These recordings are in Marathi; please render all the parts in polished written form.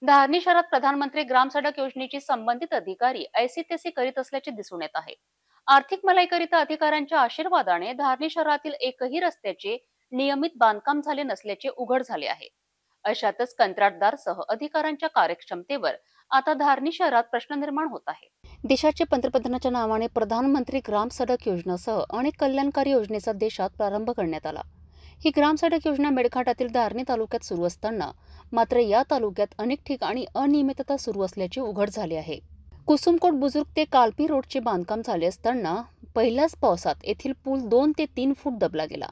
धारणी शहरात प्रधानमंत्री ग्राम सडक योजनेची संबंधित अधिकारी ऐसीतेसी करीत असल्याचे दिसून येत आहे. आर्थिक मलाईकरिता अधिकाऱ्यांच्या आशीर्वादाने धारणी शहरातील एकही रस्त्याचे नियमित बांधकाम झाले नसल्याचे उघड झाले आहे. अशातच कंत्राटदारसह अधिकाऱ्यांच्या कार्यक्षमतेवर आता धारणी शहरात प्रश्न निर्माण होत आहे. देशाचे पंतप्रधानांच्या नावाने प्रधानमंत्री ग्राम सडक योजनेसह अनेक कल्याणकारी योजनेचा देशात प्रारंभ करण्यात आला. ही ग्राम सडक योजना मेळघाटातील धारणी तालुक्यात सुरू असताना मात्र या तालुक्यात अनेक ठिकाणी अनियमितता सुरू असल्याचे उघड झाले आहे. कुसुमकोट बुजुर्ग ते कालपी रोडचे बांधकाम झाले असताना पहिल्याच पावसात येथील पूल 2 ते 3 फूट दबला गेला.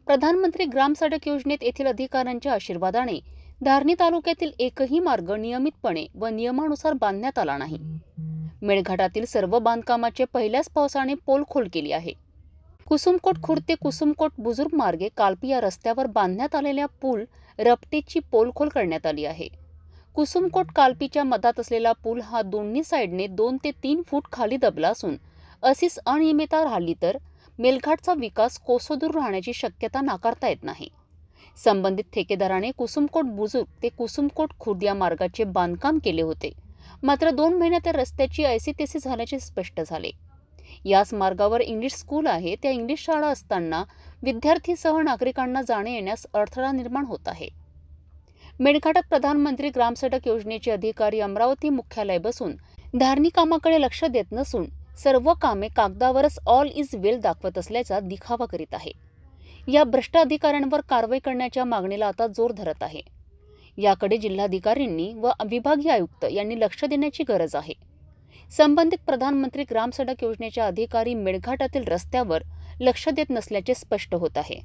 प्रधानमंत्री ग्राम सडक योजनेत येथील अधिकाऱ्यांच्या आशीर्वादाने धारणी तालुक्यातील एकही मार्ग नियमितपणे व नियमानुसार बांधण्यात आला नाही. मेळघाटातील सर्व बांधकामाचे पहिल्याच पावसाने पोलखोल केली आहे. कुसुमकोट खुर्द ते कुसुमकोट बुजुर्ग मार्गे कालपी या रस्त्यावर बांधण्यात आलेल्या पूल रपटेची पोलखोल करण्यात आली आहे. कुसुमकोट कालपीच्या मधात असलेला पूल हा दोन्ही साईडने 2 ते 3 फूट खाली दबला असून अशीच अनियमितता राहिली तर मेळघाटचा विकास कोसदूर राहण्याची शक्यता नाकारता येत नाही. संबंधित ठेकेदाराने कुसुमकोट बुजुर्ग ते कुसुमकोट खुर्द या मार्गाचे बांधकाम केले होते. मात्र 2 महिन्यात त्या रस्त्याची ऐसीतेसी झाल्याचे स्पष्ट झाले. याच मार्गावर इंग्लिश स्कूल आहे. त्या इंग्लिश शाळा असताना विद्यार्थीसह नागरिकांना जाणे येण्यास अडथळा निर्माण होत आहे. मेळघाटात प्रधानमंत्री ग्राम सडक योजनेचे अधिकारी अमरावती मुख्यालय बसून धारणी कामाकडे लक्ष देत नसून सर्व कामे कागदावरच ऑल इज वेल दाखवत असल्याचा दिखावा करीत आहे. या भ्रष्ट अधिकाऱ्यांवर कारवाई करण्याच्या मागणीला आता जोर धरत आहे. याकडे जिल्हाधिकाऱ्यांनी व विभागीय आयुक्त यांनी लक्ष देण्याची गरज आहे. संबंधित प्रधानमंत्री ग्राम सडक योजनेचे अधिकारी मेळघाटातील रस्त्यावर लक्ष देत नसल्याचे स्पष्ट होत आहे.